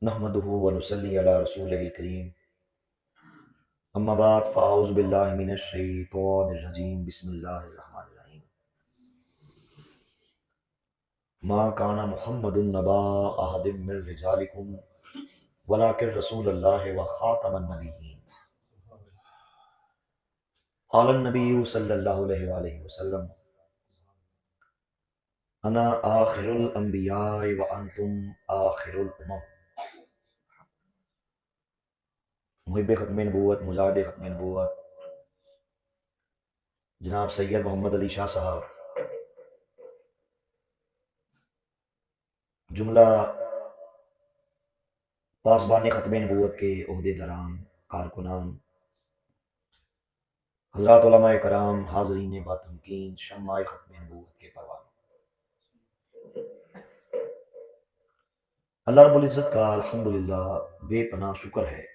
نحمده ونصلي على رسوله الكريم اما بعد فاعوذ باللہ من الشیطان الرجیم بسم اللہ الرحمن الرحیم ما کان محمد نبا احد من رجالکم ولکن رسول اللہ وخاتم النبیین قال النبی صلی اللہ علیہ وآلہ وسلم انا آخر الانبیاء وانتم آخر الامم۔ محب ختم نبوت، مجاہد ختم نبوت جناب سید محمد علی شاہ صاحب جملہ پاسبان ختم نبوت کے عہدے داران، کارکنان، حضرات علماء کرام، حاضرین باتمکین، شمع ختم نبوت کے پروان، اللہ رب العزت کا الحمدللہ بے پناہ شکر ہے،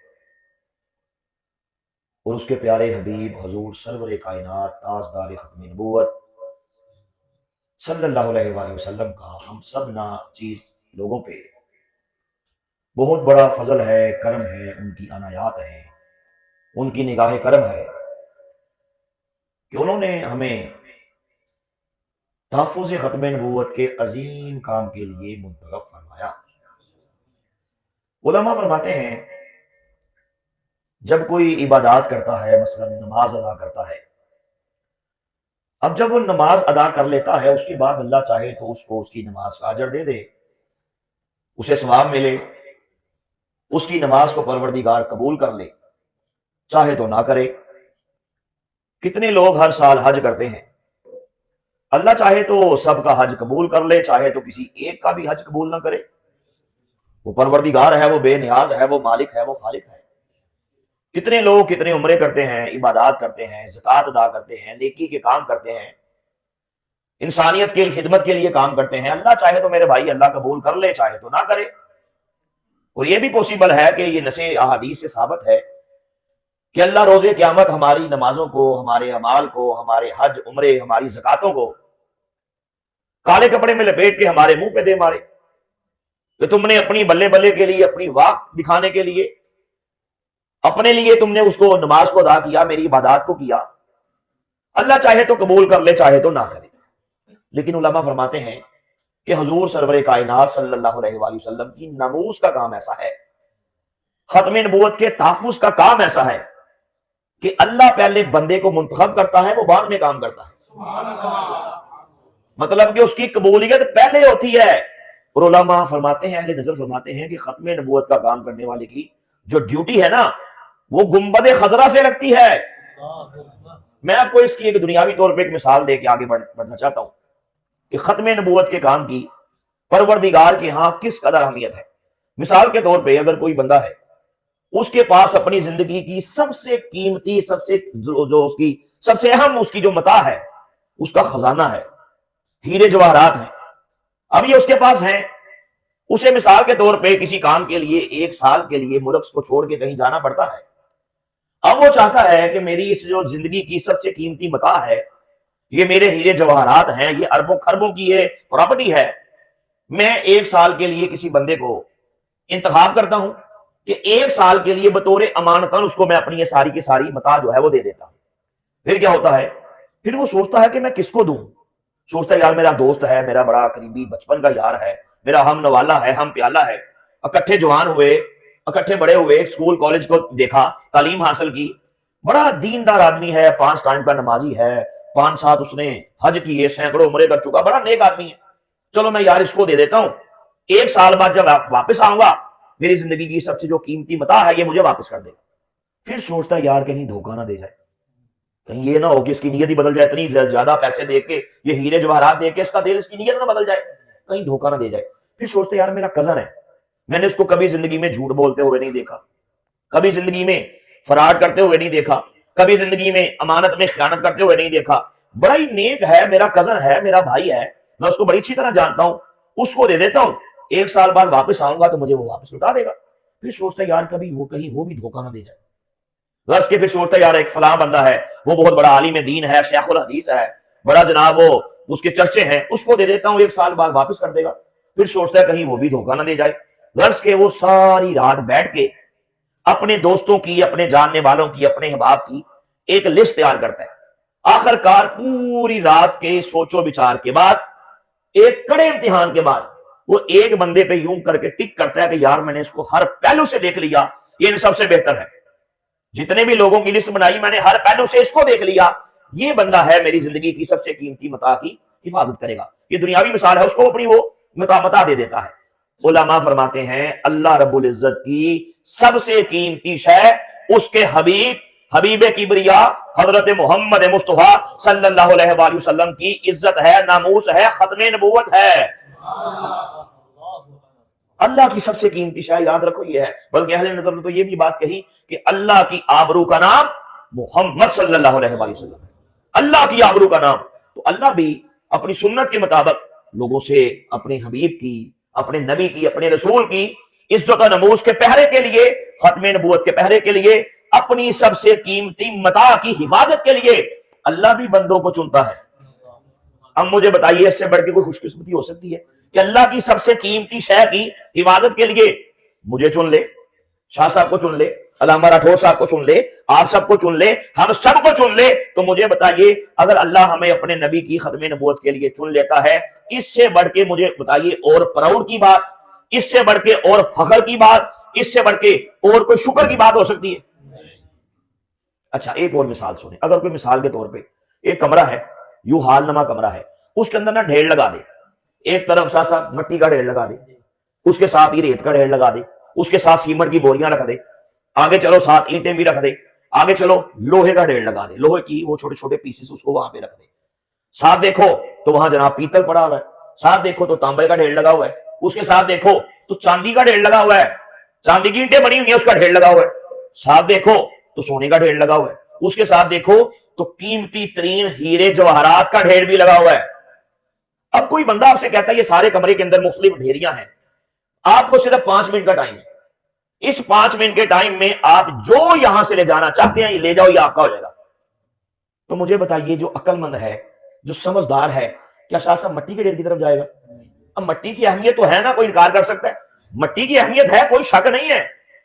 اور اس کے پیارے حبیب حضور سرور کائنات تاجدار ختم نبوت صلی اللہ علیہ وآلہ وسلم کا ہم سب چیز لوگوں پہ بہت بڑا فضل ہے، کرم ہے، ان کی عنایات ہیں، ان کی نگاہ کرم ہے کہ انہوں نے ہمیں تحفظ ختم نبوت کے عظیم کام کے لیے منتخب فرمایا۔ علماء فرماتے ہیں جب کوئی عبادات کرتا ہے، مثلا نماز ادا کرتا ہے، اب جب وہ نماز ادا کر لیتا ہے اس کے بعد اللہ چاہے تو اس کو اس کی نماز کا اجر دے دے، اسے ثواب ملے، اس کی نماز کو پروردگار قبول کر لے، چاہے تو نہ کرے۔ کتنے لوگ ہر سال حج کرتے ہیں، اللہ چاہے تو سب کا حج قبول کر لے، چاہے تو کسی ایک کا بھی حج قبول نہ کرے۔ وہ پروردگار ہے، وہ بے نیاز ہے، وہ مالک ہے، وہ خالق ہے۔ کتنے لوگ کتنے عمرے کرتے ہیں، عبادات کرتے ہیں، زکوٰۃ ادا کرتے ہیں، نیکی کے کام کرتے ہیں، انسانیت کی خدمت کے لیے کام کرتے ہیں، اللہ چاہے تو میرے بھائی اللہ قبول کر لے، چاہے تو نہ کرے۔ اور یہ بھی پوسیبل ہے کہ یہ نص احادیث سے ثابت ہے کہ اللہ روز قیامت ہماری نمازوں کو، ہمارے اعمال کو، ہمارے حج عمرے، ہماری زکاتوں کو کالے کپڑے میں لپیٹ کے ہمارے منہ پہ دے مارے کہ تم نے اپنی بلے بلے کے لیے، اپنی واق دکھانے کے لیے، اپنے لیے تم نے اس کو نماز کو ادا کیا، میری عبادات کو کیا، اللہ چاہے تو قبول کر لے، چاہے تو نہ کرے۔ لیکن علماء فرماتے ہیں کہ حضور سرور کائنات صلی اللہ علیہ وآلہ وسلم کی ناموس کا کام ایسا ہے، ختم نبوت کے تحفظ کا کام ایسا ہے کہ اللہ پہلے بندے کو منتخب کرتا ہے، وہ بعد میں کام کرتا ہے۔ مطلب کہ اس کی قبولیت پہلے ہوتی ہے۔ اور علماء فرماتے ہیں، اہل نظر فرماتے ہیں کہ ختم نبوت کا کام کرنے والے کی جو ڈیوٹی ہے نا، وہ گنبد خضرا سے لگتی ہے۔ میں آپ کو اس کی ایک دنیاوی طور پہ ایک مثال دے کے آگے بڑھنا چاہتا ہوں کہ ختم نبوت کے کام کی پروردگار کے ہاں کس قدر اہمیت ہے۔ مثال کے طور پہ اگر کوئی بندہ ہے، اس کے پاس اپنی زندگی کی سب سے قیمتی، سب سے اہم اس کی جو متاع ہے، اس کا خزانہ ہے، ہیرے جواہرات ہیں، اب یہ اس کے پاس ہیں، اسے مثال کے طور پہ کسی کام کے لیے 1 سال کے لیے ملک کو چھوڑ کے کہیں جانا پڑتا ہے۔ اب وہ چاہتا ہے کہ میری اس جو زندگی کی سب سے قیمتی متاع ہے، یہ میرے ہیرے جواہرات ہیں، یہ اربوں خربوں کی یہ پراپرٹی ہے، میں 1 سال کے لیے کسی بندے کو انتخاب کرتا ہوں کہ 1 سال کے لیے بطور امانتاً اس کو میں اپنی یہ ساری کی ساری متاع جو ہے وہ دے دیتا ہوں۔ پھر کیا ہوتا ہے، پھر وہ سوچتا ہے کہ میں کس کو دوں، سوچتا ہے یار میرا دوست ہے، میرا بڑا قریبی بچپن کا یار ہے، میرا ہم نوالا ہے، ہم پیالہ ہے، اکٹھے جوان ہوئے، اکٹھے بڑے ہوئے، اسکول کالج کو دیکھا، تعلیم حاصل کی، بڑا دیندار آدمی ہے، 5 ٹائم کا نمازی ہے، 5 سال اس نے حج کیے، سینکڑوں عمرے کر چکا، بڑا نیک آدمی ہے، چلو میں یار اس کو دے دیتا ہوں، 1 سال بعد جب واپس آؤں گا میری زندگی کی سب سے جو قیمتی متاع ہے یہ مجھے واپس کر دے گا۔ پھر سوچتا ہے یار کہیں دھوکہ نہ دے جائے، کہیں یہ نہ ہو کہ اس کی نیت ہی بدل جائے، اتنی زیادہ پیسے دے کے، یہ ہیرے جواہرات دے کے اس کا دل، اس کی نیت نہ بدل جائے، کہیں دھوکہ نہ دے جائے۔ پھر سوچتے یار میرا کزن ہے، میں نے اس کو کبھی زندگی میں جھوٹ بولتے ہوئے نہیں دیکھا، کبھی زندگی میں فراڈ کرتے ہوئے نہیں دیکھا، کبھی زندگی میں امانت میں خیانت کرتے ہوئے نہیں دیکھا، بڑا ہی نیک ہے، میرا کزن ہے، میرا بھائی ہے، میں اس کو بڑی اچھی طرح جانتا ہوں، اس کو دے دیتا ہوں، 1 سال بعد واپس آؤں گا تو مجھے وہ واپس لوٹا دے گا۔ پھر سوچتا ہے یار کہیں وہ بھی دھوکہ نہ دے جائے، غرض کے پھر سوچتا ہے یار ایک فلاں بندہ ہے، وہ بہت بڑا عالم دین ہے، شیخ الحدیث ہے، بڑا جناب وہ اس کے چرچے ہیں، اس کو دے دیتا ہوں، 1 سال بعد واپس کر دے گا۔ پھر سوچتا ہے کہیں وہ بھی دھوکہ نہ دے جائے، غرض کے وہ ساری رات بیٹھ کے اپنے دوستوں کی، اپنے جاننے والوں کی، اپنے احباب کی ایک لسٹ تیار کرتا ہے. آخر کار پوری رات کے سوچ و بچار کے بعد، ایک کڑے امتحان کے بعد، وہ ایک بندے پہ یوں کر کے ٹک کرتا ہے کہ یار میں نے اس کو ہر پہلو سے دیکھ لیا، یہ سب سے بہتر ہے. جتنے بھی لوگوں کی لسٹ بنائی میں نے ہر پہلو سے اس کو دیکھ لیا، یہ بندہ ہے میری زندگی کی سب سے قیمتی متاع کی حفاظت کرے گا. یہ دنیاوی مثال ہے، اس کو اپنی وہ متاع دے دیتا ہے. علماء فرماتے ہیں اللہ رب العزت کی سب سے قیمتی شے اس کے حبیب کبریا حضرت محمد مصطفیٰ صلی اللہ علیہ وآلہ وسلم کی عزت ہے، ناموس ہے، ختم نبوت ہے. اللہ کی سب سے قیمتی شے یاد رکھو یہ ہے. بلکہ اہل نظر نے تو یہ بھی بات کہی کہ اللہ کی آبرو کا نام محمد صلی اللہ علیہ وآلہ وسلم ہے. اللہ کی آبرو کا نام. تو اللہ بھی اپنی سنت کے مطابق لوگوں سے اپنے حبیب کی، اپنے نبی کی، اپنے رسول کی عزت و نموز کے پہرے کے لیے، ختم نبوت کے پہرے کے لیے، اپنی سب سے قیمتی متاع کی حفاظت کے لیے اللہ بھی بندوں کو چنتا ہے. اب مجھے بتائیے اس سے بڑھ کے کوئی خوش قسمتی ہو سکتی ہے کہ اللہ کی سب سے قیمتی شے کی حفاظت کے لیے مجھے چن لے، شاہ صاحب کو چن لے، علامہ راٹھور صاحب کو چن لے، آپ سب کو چن لے، ہم سب کو چن لے. تو مجھے بتائیے اگر اللہ ہمیں اپنے نبی کی ختم نبوت کے لیے چن لیتا ہے، اس سے بڑھ کے مجھے بتائیے اور پراؤڈ کی بات، اس سے بڑھ کے اور فخر کی بات، اس سے بڑھ کے اور کوئی شکر کی بات ہو سکتی ہے؟ اچھا ایک اور مثال سنیں. اگر کوئی مثال کے طور پہ ایک کمرہ ہے، یوں حال نما کمرہ ہے، اس کے اندر نا ڈھیر لگا دے، ایک طرف شاہ صاحب مٹی کا ڈھیر لگا دے، اس کے ساتھ ہی ریت کا ڈھیر لگا دے، اس کے ساتھ سیمنٹ کی بوریاں رکھ دے، آگے چلو ساتھ اینٹیں بھی رکھ دے، آگے چلو لوہے کا ڈھیر لگا دے، لوہے کی وہ چھوٹے چھوٹے پیسز اس کو وہاں پہ رکھ دے. ساتھ دیکھو تو وہاں جناب پیتل پڑا ہوا ہے، ساتھ دیکھو تو تانبے کا ڈھیر لگا ہوا ہے، اس کے ساتھ دیکھو تو چاندی کا ڈھیر لگا ہوا ہے، چاندی کی اینٹیں بنی ہوئی ہیں اس کا ڈھیر لگا ہوا ہے، ساتھ دیکھو تو سونے کا ڈھیر لگا ہوا ہے، اس کے ساتھ دیکھو تو قیمتی ترین ہیرے جواہرات کا ڈھیر بھی لگا ہوا ہے. اب کوئی بندہ آپ سے کہتا ہے یہ سارے کمرے کے اندر مختلف ڈھیریاں ہیں، آپ کو صرف 5 منٹ کا ٹائم ہے، اس 5 منٹ کے ٹائم میں آپ جو یہاں سے لے جانا چاہتے ہیں یہ لے جاؤ، یہ آپ کا ہو جائے گا. تو مجھے بتائیے جو عقل مند ہے، جو سمجھدار ہے، کیا شاہ صاحب مٹی کے ڈھیر کی طرف جائے گا؟ اب مٹی کی اہمیت تو ہے نا، کوئی انکار کر سکتا ہے؟ مٹی کی اہمیت ہے، کوئی شک نہیں ہے.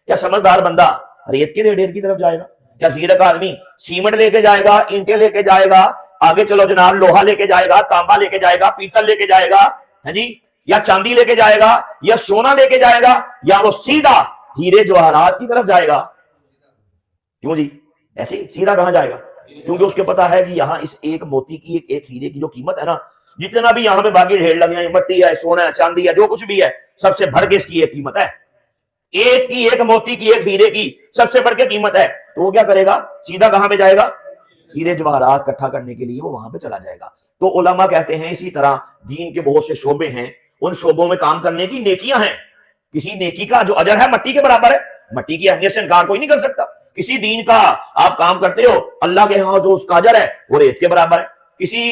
کیا سمجھدار بندہ ریت کے ڈھیر کی طرف جائے گا؟ کیا زیرک آدمی سیمنٹ لے کے جائے گا، اینٹیں لے کے جائے گا، آگے چلو جناب لوہا لے کے جائے گا، تانبا لے کے جائے گا، پیتل لے کے جائے گا، ہے جی، یا چاندی لے کے جائے گا، یا سونا لے کے جائے گا، یا وہ سیدھا ہیرے جواہرات کی طرف جائے گا؟ کیوں جی ایسے سیدھا کہاں جائے گا؟ کیونکہ اس کے پتا ہے کہ یہاں اس ایک موتی کی، ایک ہیرے کی جو قیمت ہے نا، جتنا بھی یہاں پہ باقی ڈھیر لگے ہیں، مٹی ہے، سونا ہے، چاندی ہے، جو کچھ بھی ہے، سب سے بڑھ کے اس کی ایک قیمت ہے، ایک کی، ایک موتی کی، ایک ہیرے کی سب سے بڑھ کے قیمت ہے. تو وہ کیا کرے گا؟ سیدھا کہاں پہ جائے گا؟ ہیرے جواہرات اکٹھا کرنے کے لیے وہ وہاں پہ چلا جائے گا. تو علماء کہتے ہیں اسی طرح دین کے بہت سے شعبے ہیں، ان شعبوں میں کام کرنے کی نیکیاں ہیں، کسی نیکی کا جو اجر ہے مٹی کے برابر ہے، مٹی کی اہمیت سے انکار کوئی نہیں کر سکتا. کسی دین کا آپ کام کرتے ہو، اللہ کے ہاں جو اس کا اجر ہے وہ ریت کے برابر ہے. کسی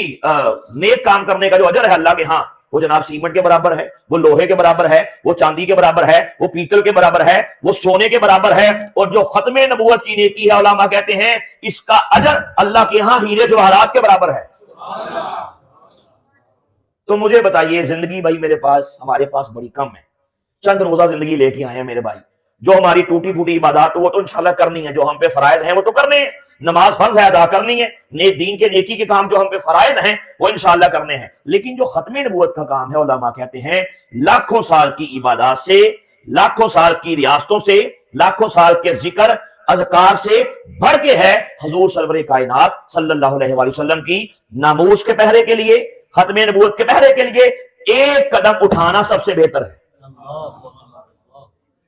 نیک کام کرنے کا جو اجر ہے اللہ کے ہاں وہ جناب سیمنٹ کے برابر ہے، وہ لوہے کے برابر ہے، وہ چاندی کے برابر ہے، وہ پیتل کے برابر ہے، وہ سونے کے برابر ہے. اور جو ختم نبوت کی نیکی ہے، علماء کہتے ہیں اس کا اجر اللہ کے ہاں ہیرے جواہرات کے برابر ہے. تو مجھے بتائیے زندگی بھائی میرے پاس، ہمارے پاس بڑی کم ہے، چند روزہ زندگی لے کے آئے ہیں میرے بھائی. جو ہماری ٹوٹی پھوٹی عبادات وہ تو انشاءاللہ کرنی ہے، جو ہم پہ فرائض ہیں وہ تو کرنے ہیں، نماز فرض ہے ادا کرنی ہے، دین کے نیکی کے کام جو ہم پہ فرائض ہیں وہ انشاءاللہ کرنے ہیں. لیکن جو ختم نبوت کا کام ہے، علماء کہتے ہیں لاکھوں سال کی عبادات سے، لاکھوں سال کی ریاستوں سے، لاکھوں سال کے ذکر اذکار سے بڑھ کے ہے حضور سرور کائنات صلی اللہ علیہ وآلہ وسلم کی ناموس کے پہرے کے لیے، ختم نبوت کے پہرے کے لیے ایک قدم اٹھانا سب سے بہتر ہے.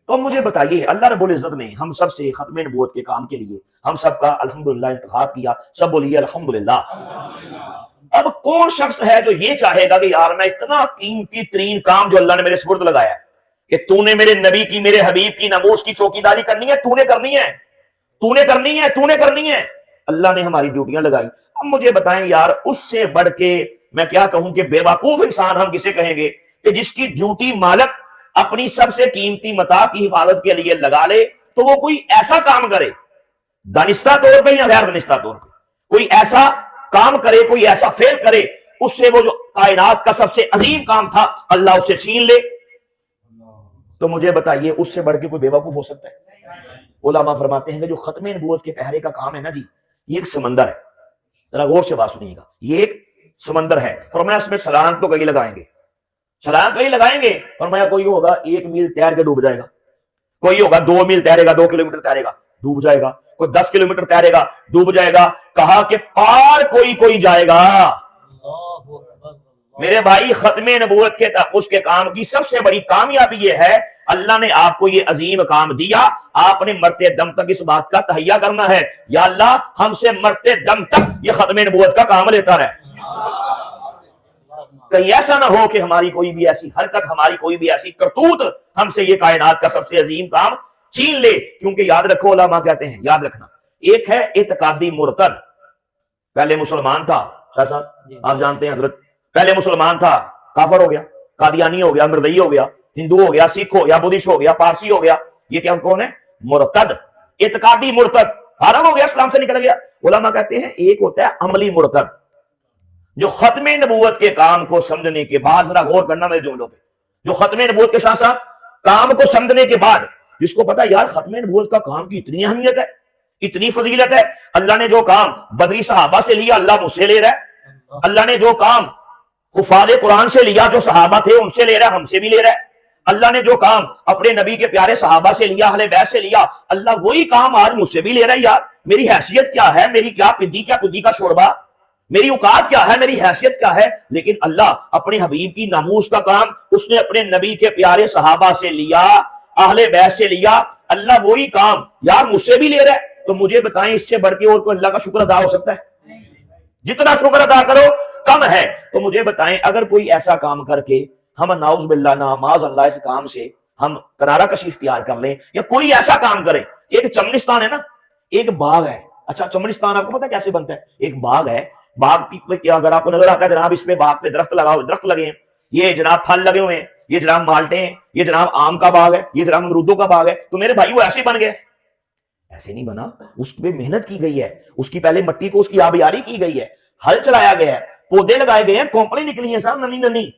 تو مجھے بتائیے اللہ رب العزت نے ہم سب سے ختم نبوت کے کام کے لیے ہم سب کا الحمدللہ انتخاب کیا. سب بولیے الحمدللہ. اب کون شخص ہے جو یہ چاہے گا کہ یار میں اتنا قیمتی ترین کام جو اللہ نے میرے سپرد لگایا ہے کہ تو نے میرے نبی کی، میرے حبیب کی ناموس کی چوکیداری کرنی ہے، تو نے کرنی ہے، تو نے کرنی ہے، تو نے کرنی ہے. اللہ نے ہماری ڈیوٹیاں لگائی. اب مجھے بتائیں یار اس سے بڑھ کے میں کیا کہوں کہ بے وقوف انسان ہم کسے کہیں گے کہ جس کی ڈیوٹی مالک اپنی سب سے قیمتی متاع کی حفاظت کے لیے لگا لے تو وہ کوئی ایسا کام کرے دانستہ طور پہ یا غیر دانستہ طور پہ، کوئی ایسا کام کرے، کوئی ایسا فعل کرے، اس سے وہ جو کائنات کا سب سے عظیم کام تھا اللہ اسے چھین لے. تو مجھے بتائیے اس سے بڑھ کے کوئی بیوقوف ہو سکتا ہے؟ علماء فرماتے ہیں کہ جو ختم نبوت کے پہرے کا کام ہے نا جی، یہ ایک سمندر ہے. ذرا غور سے بات سنیے گا، یہ ایک سمندر ہے. فرمایا اس میں چھلانگ تو کئی لگائیں گے، چھلانگ کئی لگائیں گے. فرمایا کوئی ہوگا 1 میل تیر کے ڈوب جائے گا، کوئی ہوگا 2 میل تیرے گا، 2 کلومیٹر تیرے گا ڈوب جائے گا، کوئی 10 کلومیٹر تیرے گا ڈوب جائے گا. کہا کہ پار کوئی جائے گا. میرے بھائی ختم نبوت کے تحفظ کے کام کی سب سے بڑی کامیابی یہ ہے، اللہ نے آپ کو یہ عظیم کام دیا، آپ نے مرتے دم تک اس بات کا تہیہ کرنا ہے، یا اللہ ہم سے مرتے دم تک یہ ختم نبوت کا کام لیتا رہے. کہیں ایسا نہ ہو کہ ہماری کوئی بھی ایسی حرکت، ہماری کوئی بھی ایسی کرتوت ہم سے یہ کائنات کا سب سے عظیم کام چھین لے. کیونکہ یاد رکھو، علماء کہتے ہیں، یاد رکھنا، ایک ہے اعتقادی مرتد. پہلے مسلمان تھا، شاہ صاحب آپ جانتے ہیں حضرت، پہلے مسلمان تھا، کافر ہو گیا، قادیانی ہو گیا، مردئی ہو گیا، ہندو ہو گیا، سکھ ہو گیا، بدھسٹ ہو گیا، پارسی ہو گیا. یہ کیا کون ہے؟ مرتد، اعتقادی مرتد، فارغ ہو گیا، اسلام سے نکل گیا. علماء کہتے ہیں ایک ہوتا ہے عملی مرتد، جو ختم نبوت کے کام کو سمجھنے کے بعد، ذرا غور کرنا میرے جملوں پہ، جو ختم نبوت کے شاہ صاحب کام کو سمجھنے کے بعد جس کو پتا یار ختم نبوت کا کام کی اتنی اہمیت ہے، اتنی فضیلت ہے، اللہ نے جو کام بدری صحابہ سے لیا اللہ مجھ سے لے رہا ہے، اللہ نے جو کام حفاظ قرآن سے لیا جو صحابہ تھے ان سے لے رہا ہے، ہم سے بھی لے رہا ہے. اللہ نے جو کام اپنے نبی کے پیارے صحابہ سے لیا، اہل بیت سے لیا، اللہ وہی کام آج مجھ سے بھی لے رہا ہے. یار میری حیثیت کیا ہے، میری کیا پدی کا شوربہ، میری اوقات کیا ہے، میری حیثیت کیا ہے، لیکن اللہ اپنے حبیب کی ناموس کا کام اس نے اپنے نبی کے پیارے صحابہ سے لیا، اہل بیت سے لیا، اللہ وہی کام یار مجھ سے بھی لے رہا ہے. تو مجھے بتائیں اس سے بڑھ کے اور کوئی اللہ کا شکر ادا ہو سکتا ہے؟ جتنا شکر ادا کرو کم ہے. تو مجھے بتائیں اگر کوئی ایسا کام کر کے ہم نعوذ باللہ نعماذ اللہ اس کام سے ہم کنارہ کشی اختیار کر لیں، یا کوئی ایسا کام کرے، ایک چمنستان ہے نا، ایک باغ ہے. اچھا چمنستان آپ کو پتا کیسے بنتا ہے؟ ایک باغ ہے، باغ کی اگر آپ کو نظر آتا ہے جناب اس میں باغ پہ درخت لگے ہیں، یہ جناب پھل لگے ہوئے ہیں، یہ جناب مالٹے ہیں، یہ جناب آم کا باغ ہے، یہ جناب امرودوں کا باغ ہے. تو میرے بھائی وہ ایسے بن گئے؟ ایسے نہیں بنا، اس پہ محنت کی گئی ہے، اس کی پہلے مٹی کو اس کی آبیاری کی گئی ہے، ہل چلایا گیا ہے، پودے لگائے گئے ہیں، کونپلیں نکلی ہیں صاحب ننی ننی،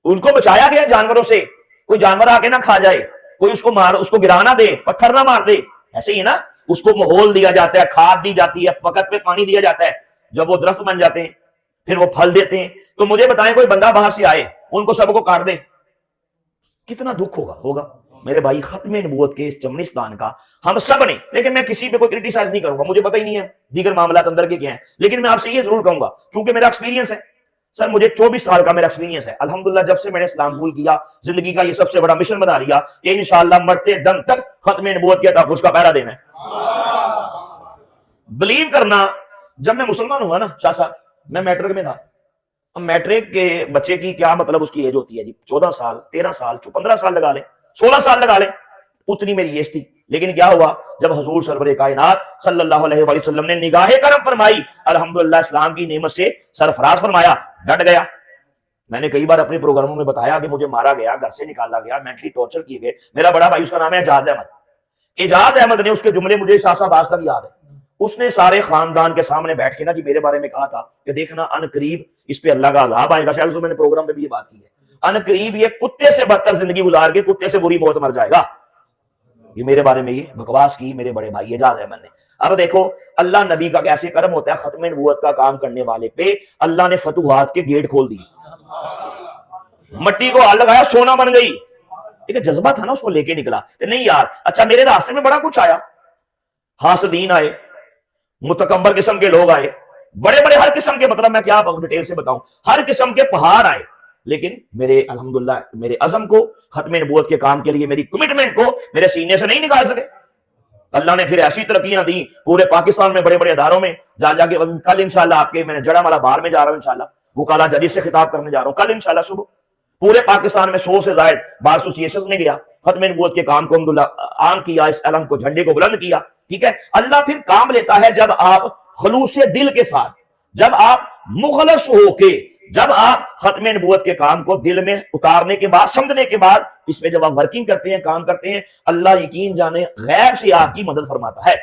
ان کو بچایا گیا جانوروں سے، کوئی جانور آ کے نہ کھا جائے، کوئی اس کو گرا نہ دے، پتھر نہ مار دے. ایسے ہی نا اس کو ماحول دیا جاتا ہے، کھاد دی جاتی ہے، وقت پہ پانی دیا جاتا ہے، جب وہ درخت بن جاتے ہیں پھر وہ پھل دیتے ہیں. تو مجھے بتائیں کوئی بندہ باہر سے آئے ان کو سب کو کاٹ دے، کتنا دکھ ہوگا میرے بھائی. ختم نبوت کے اس چمنستان کا ہم سب نے، لیکن میں کسی پہ کوئی کرٹیسائز نہیں کروں گا، مجھے پتہ ہی نہیں ہے دیگر معاملات اندر کے کیا ہیں، لیکن میں آپ سے یہ ضرور کہوں گا کیونکہ میرا ایکسپیرینس ہے سر، مجھے 24 سال کا میرا ایکسپیرینس ہے الحمدللہ. جب سے میں نے اسلام قبول کیا، زندگی کا یہ سب سے بڑا مشن بنا لیا کہ انشاءاللہ مرتے دم تک ختم نبوت کے تحفظ کا پہرا دینا ہے. بلیو کرنا، جب میں مسلمان ہوا نا شاہ صاحب، میں میٹرک میں تھا. اب میٹرک کے بچے کی کیا مطلب اس کی ایج ہوتی ہے جی 14 سال 13 سال 15 سال لگا لیں، 16 سال لگا لیں، اتنی میری ایج تھی. لیکن کیا ہوا جب حضور سرور کائنات صلی اللہ علیہ وآلہ وسلم نے نگاہ کرم فرمائی، الحمدللہ اسلام کی نعمت سے سرفراز فرمایا، ڈٹ گیا. میں نے کئی بار اپنے پروگراموں میں بتایا کہ مجھے مارا گیا، گھر سے نکالا گیا، مینٹلی ٹارچر کیے گئے. میرا بڑا بھائی اس کا نام ہے اعجاز احمد. اعجاز احمد نے اس کے جملے مجھے شاہ صاحب آج تک یاد ہے. اس نے سارے خاندان کے سامنے بیٹھ کے نا جی میرے بارے میں کہا تھا کہ دیکھنا ان قریب اس پہ اللہ کا عذاب آئے گا. شاید میں نے پروگرام میں بھی یہ بات کی ہے، ان قریب یہ کتے سے بدتر زندگی گزار کے کتے سے بری موت مر جائے گا. یہ میرے بارے میں یہ بکواس کی میرے بڑے بھائی اعجاز احمد نے. اب دیکھو اللہ نبی کا کیسے کرم ہوتا ہے، ختم نبوت کا کام کرنے والے پہ اللہ نے فتوحات کے گیٹ کھول دیے. مٹی کو ہاتھ لگایا سونا بن گئی. ایک جذبہ تھا نا، اس کو لے کے نکلا کہ نہیں یار اچھا میرے راستے میں بڑا کچھ آیا، حاسدین آئے، متکبر قسم کے لوگ آئے، بڑے بڑے ہر قسم کے، مطلب میں کیا ڈیٹیل سے بتاؤں، ہر قسم کے پہاڑ آئے، لیکن میرے الحمدللہ میرے عزم کو، ختم نبوت کے کام کے لیے میری کمٹمنٹ کو میرے سینے سے نہیں نکال سکے. اللہ نے پھر ایسی ترقیاں دی پورے پاکستان میں، بڑے بڑے اداروں میں جا کے. کل انشاءاللہ آپ کے میں نے جڑا مالا بار میں جا رہا ہوں انشاءاللہ، وہ کالا ججی سے خطاب کرنے جا رہا ہوں کل انشاءاللہ صبح. پورے پاکستان میں 100 سے زائد بار ایسوسیشن میں گیا، ختم نبوت کے کام کو الحمدللہ عام کیا، اس علم کو جھنڈے کو بلند کیا. ٹھیک ہے، اللہ پھر کام لیتا ہے جب آپ خلوص دل کے ساتھ، جب آپ مخلص ہو کے، جب آپ ختم نبوت کے کام کو دل میں اتارنے کے بعد، سمجھنے کے بعد اس پہ جب آپ ورکنگ کرتے ہیں، کام کرتے ہیں، اللہ یقین جانے غیب سے آپ کی مدد فرماتا ہے.